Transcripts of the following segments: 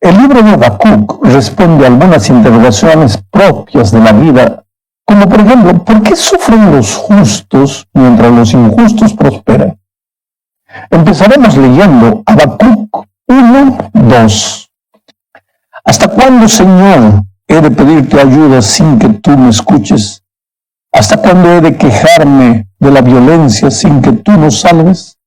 El libro de Habacuc responde a algunas interrogaciones propias de la vida, como por ejemplo, ¿por qué sufren los justos mientras los injustos prosperan? Empezaremos leyendo Habacuc 1:2. ¿Hasta cuándo, Señor, he de pedirte ayuda sin que tú me escuches? ¿Hasta cuándo he de quejarme de la violencia sin que tú nos salves?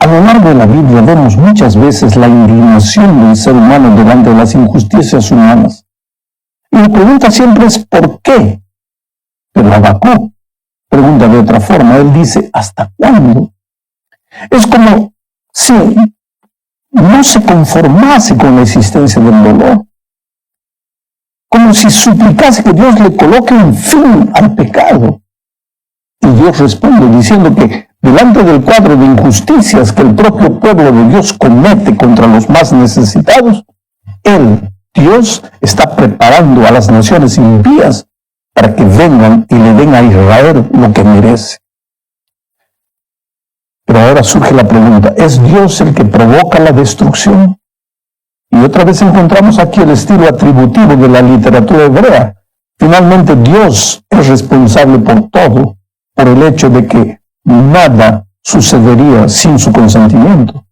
A lo largo de la Biblia vemos muchas veces la indignación del ser humano delante de las injusticias humanas. Y la pregunta siempre es ¿por qué? Pero Habacuc pregunta de otra forma. Él dice ¿hasta cuándo? Es como si no se conformase con la existencia del dolor. Como si suplicase que Dios le coloque un fin al pecado. Y Dios responde diciendo que delante del cuadro de injusticias que el propio pueblo de Dios comete contra los más necesitados, Dios, está preparando a las naciones impías para que vengan y le den a Israel lo que merece. Pero ahora surge la pregunta, ¿es Dios el que provoca la destrucción? Y otra vez encontramos aquí el estilo atributivo de la literatura hebrea. Finalmente Dios es responsable por todo, por el hecho de que nada sucedería sin su consentimiento.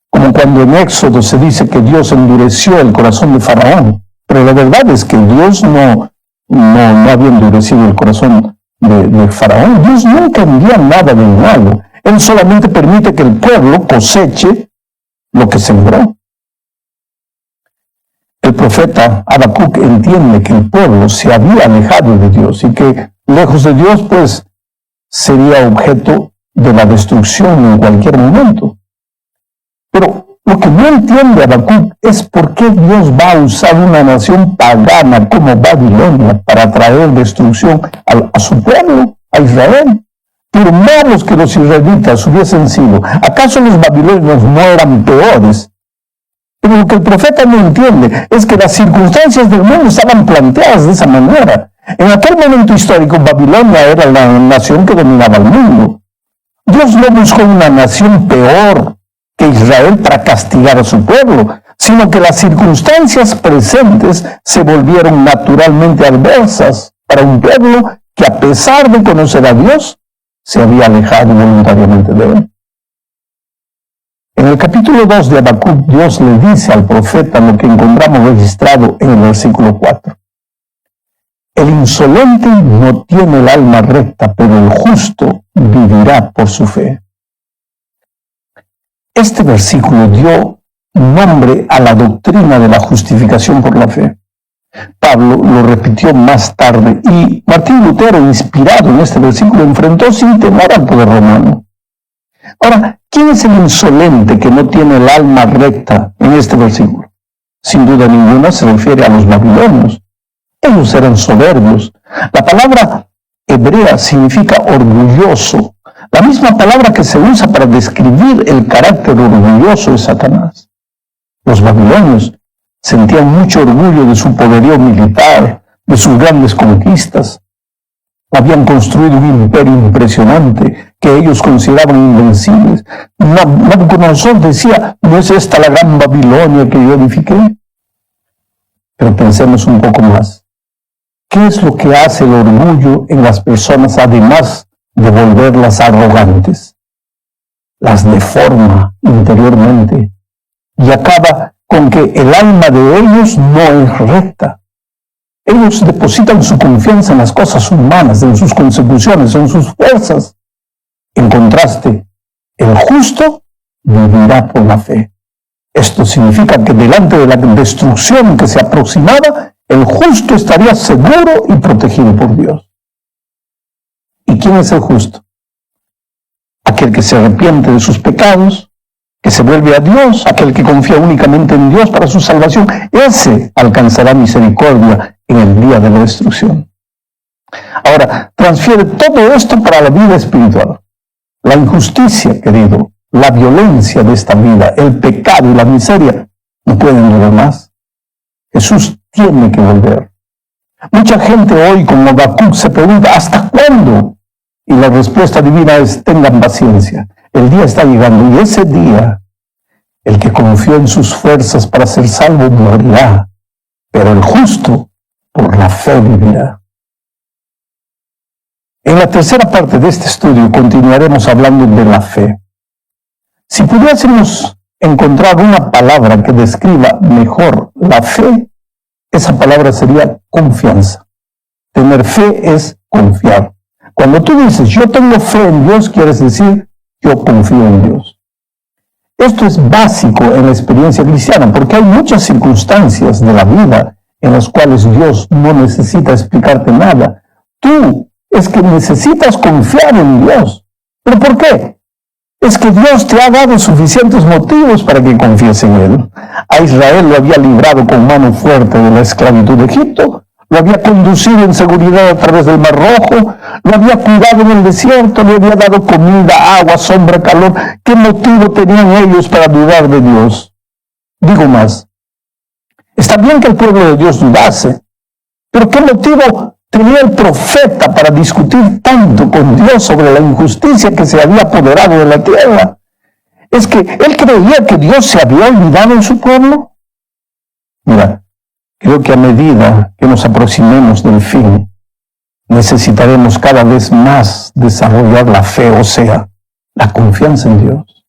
Como cuando en Éxodo se dice que Dios endureció el corazón de Faraón, pero la verdad es que Dios no había endurecido el corazón de Faraón. Dios nunca envía nada de nuevo. Él solamente permite que el pueblo coseche lo que sembró. El profeta Habacuc entiende que el pueblo se había alejado de Dios y que lejos de Dios, pues, sería objeto de la destrucción en cualquier momento. Pero lo que no entiende Habacuc es por qué Dios va a usar una nación pagana como Babilonia para traer destrucción a su pueblo, a Israel. Por malos que los israelitas hubiesen sido, ¿acaso los babilonios no eran peores? Pero lo que el profeta no entiende es que las circunstancias del mundo estaban planteadas de esa manera. En aquel momento histórico, Babilonia era la nación que dominaba el mundo. Dios no buscó una nación peor que Israel para castigar a su pueblo, sino que las circunstancias presentes se volvieron naturalmente adversas para un pueblo que, a pesar de conocer a Dios, se había alejado voluntariamente de él. En el capítulo 2 de Habacuc, Dios le dice al profeta lo que encontramos registrado en el versículo 4. El insolente no tiene el alma recta, pero el justo vivirá por su fe. Este versículo dio nombre a la doctrina de la justificación por la fe. Pablo lo repitió más tarde y Martín Lutero, inspirado en este versículo, enfrentó sin temor al poder romano. Ahora, ¿quién es el insolente que no tiene el alma recta en este versículo? Sin duda ninguna se refiere a los babilonios. Ellos eran soberbios. La palabra hebrea significa orgulloso, la misma palabra que se usa para describir el carácter orgulloso de Satanás. Los babilonios sentían mucho orgullo de su poderío militar, de sus grandes conquistas. Habían construido un imperio impresionante que ellos consideraban invencibles. Nabucodonosor decía, ¿no es esta la gran Babilonia que yo edifiqué? Pero pensemos un poco más. ¿Qué es lo que hace el orgullo en las personas, además de volverlas arrogantes? Las deforma interiormente y acaba con que el alma de ellos no es recta. Ellos depositan su confianza en las cosas humanas, en sus consecuciones, en sus fuerzas. En contraste, el justo vivirá por la fe. Esto significa que delante de la destrucción que se aproximaba, el justo estaría seguro y protegido por Dios. ¿Y quién es el justo? Aquel que se arrepiente de sus pecados, que se vuelve a Dios, aquel que confía únicamente en Dios para su salvación. Ese alcanzará misericordia en el día de la destrucción. Ahora, transfiere todo esto para la vida espiritual. La injusticia, querido, la violencia de esta vida, el pecado y la miseria no pueden durar más. Jesús tiene que volver. Mucha gente hoy, como Habacuc, se pregunta, ¿hasta cuándo? Y la respuesta divina es, tengan paciencia. El día está llegando y ese día El que confió en sus fuerzas para ser salvo morirá, pero el justo por la fe vivirá. En la tercera parte de este estudio continuaremos hablando de la fe. Si pudiésemos encontrar una palabra que describa mejor la fe, esa palabra sería confianza. Tener fe es confiar. Cuando tú dices, yo tengo fe en Dios, quieres decir, yo confío en Dios. Esto es básico en la experiencia cristiana, porque hay muchas circunstancias de la vida en las cuales Dios no necesita explicarte nada. Tú es que necesitas confiar en Dios. ¿Pero por qué? Es que Dios te ha dado suficientes motivos para que confíes en Él. A Israel lo había librado con mano fuerte de la esclavitud de Egipto, lo había conducido en seguridad a través del Mar Rojo, lo había cuidado en el desierto, le había dado comida, agua, sombra, calor. ¿Qué motivo tenían ellos para dudar de Dios? Digo más, está bien que el pueblo de Dios dudase, pero ¿qué motivo tenía el profeta para discutir tanto con Dios sobre la injusticia que se había apoderado de la tierra? ¿Es que él creía que Dios se había olvidado en su pueblo? Mira, creo que a medida que nos aproximemos del fin, necesitaremos cada vez más desarrollar la fe, o sea, la confianza en Dios.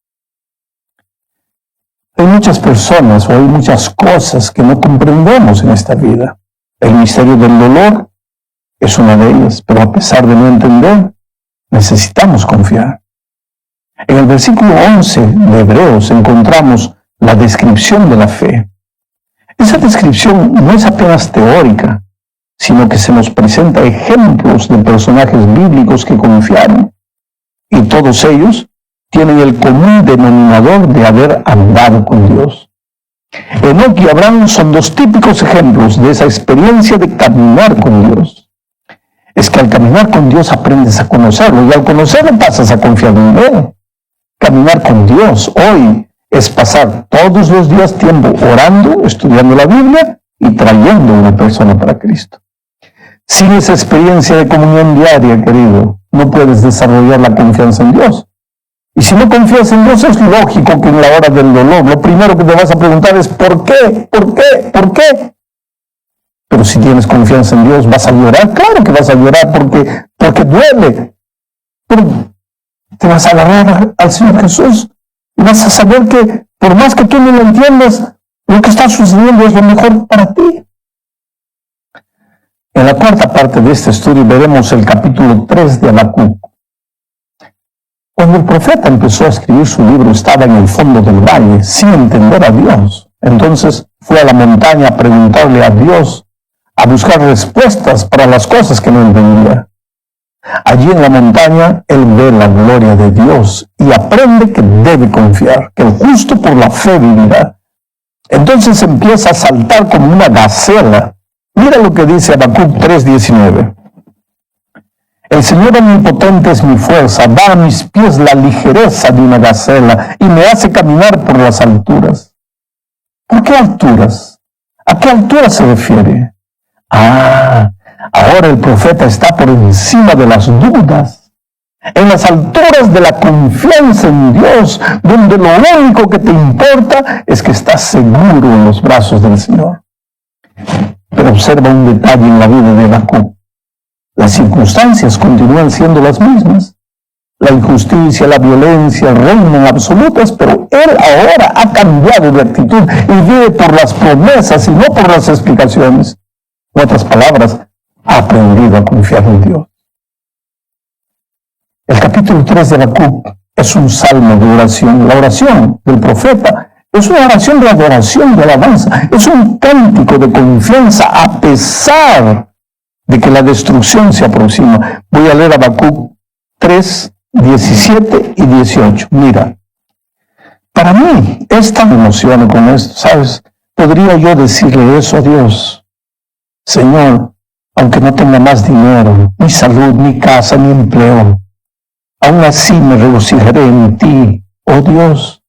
Hay muchas personas o hay muchas cosas que no comprendemos en esta vida. El misterio del dolor es una de ellas, pero a pesar de no entender, necesitamos confiar. En el versículo 11 de Hebreos encontramos la descripción de la fe. Esa descripción no es apenas teórica, sino que se nos presenta ejemplos de personajes bíblicos que confiaron, y todos ellos tienen el común denominador de haber andado con Dios. Enoc y Abraham son dos típicos ejemplos de esa experiencia de caminar con Dios. Es que al caminar con Dios aprendes a conocerlo, y al conocerlo pasas a confiar en Él. Caminar con Dios hoy es pasar todos los días tiempo orando, estudiando la Biblia y trayendo a una persona para Cristo. Sin esa experiencia de comunión diaria, querido, no puedes desarrollar la confianza en Dios. Y si no confías en Dios, es lógico que en la hora del dolor, lo primero que te vas a preguntar es ¿por qué? ¿Por qué? ¿Por qué? Pero si tienes confianza en Dios, ¿vas a llorar? Claro que vas a llorar porque duele. Pero te vas a agarrar al Señor Jesús y vas a saber que por más que tú no lo entiendas, lo que está sucediendo es lo mejor para ti. En la cuarta parte de este estudio veremos el capítulo 3 de Habacuc. Cuando el profeta empezó a escribir su libro, estaba en el fondo del valle, sin entender a Dios. Entonces fue a la montaña a preguntarle a Dios, a buscar respuestas para las cosas que no entendía. Allí en la montaña, él ve la gloria de Dios y aprende que debe confiar, que el justo por la fe vivirá. Entonces empieza a saltar como una gacela. Mira lo que dice Habacuc 3:19. El Señor omnipotente es mi fuerza, da a mis pies la ligereza de una gacela y me hace caminar por las alturas. ¿Por qué alturas? ¿A qué altura se refiere? Ahora el profeta está por encima de las dudas, en las alturas de la confianza en Dios, donde lo único que te importa es que estás seguro en los brazos del Señor. Pero observa un detalle en la vida de Habacuc. Las circunstancias continúan siendo las mismas. La injusticia, la violencia reinan absolutas, pero él ahora ha cambiado de actitud y vive por las promesas y no por las explicaciones. En otras palabras, ha aprendido a confiar en Dios. El capítulo 3 de Habacuc es un salmo de oración. La oración del profeta es una oración de adoración, de alabanza. Es un cántico de confianza a pesar de que la destrucción se aproxima. Voy a leer Habacuc 3, 17 y 18. Mira, para mí es tan emocionante con esto, ¿sabes? Podría yo decirle eso a Dios. Señor, aunque no tenga más dinero, ni salud, ni casa, ni empleo, aún así me regocijaré en ti, oh Dios.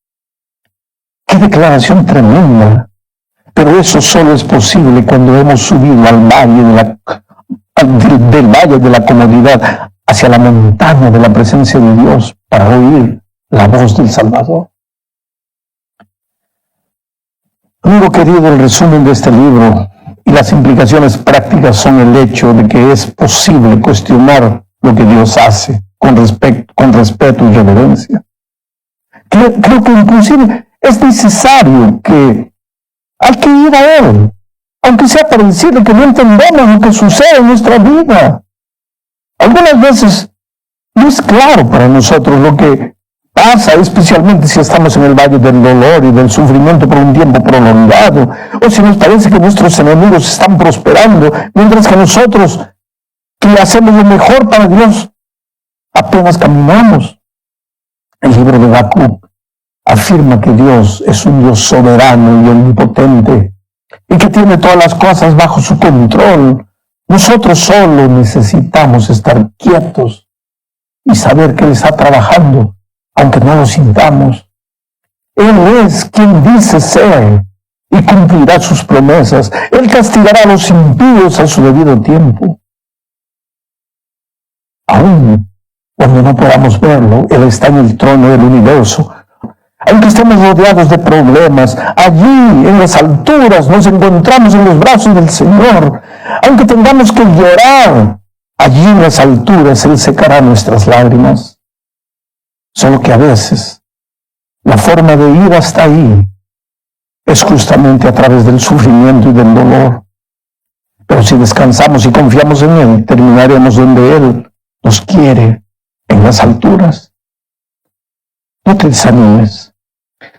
¡Qué declaración tremenda! Pero eso solo es posible cuando hemos subido al valle del valle de la comodidad hacia la montaña de la presencia de Dios para oír la voz del Salvador. Amigo querido, el resumen de este libro y las implicaciones prácticas son el hecho de que es posible cuestionar lo que Dios hace con respeto y reverencia. Creo que inclusive es necesario que hay que ir a Él, aunque sea para decirle que no entendemos lo que sucede en nuestra vida. Algunas veces no es claro para nosotros lo que pasa, especialmente si estamos en el valle del dolor y del sufrimiento por un tiempo prolongado, o si nos parece que nuestros enemigos están prosperando, mientras que nosotros, que hacemos lo mejor para Dios, apenas caminamos. El libro de Habacuc afirma que Dios es un Dios soberano y omnipotente y que tiene todas las cosas bajo su control. Nosotros solo necesitamos estar quietos y saber que Él está trabajando, aunque no lo sintamos. Él es quien dice ser y cumplirá sus promesas. Él castigará a los impíos a su debido tiempo. Aún cuando no podamos verlo, Él está en el trono del universo. Aunque estemos rodeados de problemas, allí en las alturas nos encontramos en los brazos del Señor. Aunque tengamos que llorar, allí en las alturas Él secará nuestras lágrimas. Solo que a veces la forma de ir hasta ahí es justamente a través del sufrimiento y del dolor. Pero si descansamos y confiamos en Él, terminaremos donde Él nos quiere, en las alturas. No te desanimes.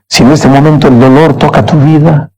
Si en este momento el dolor toca tu vida,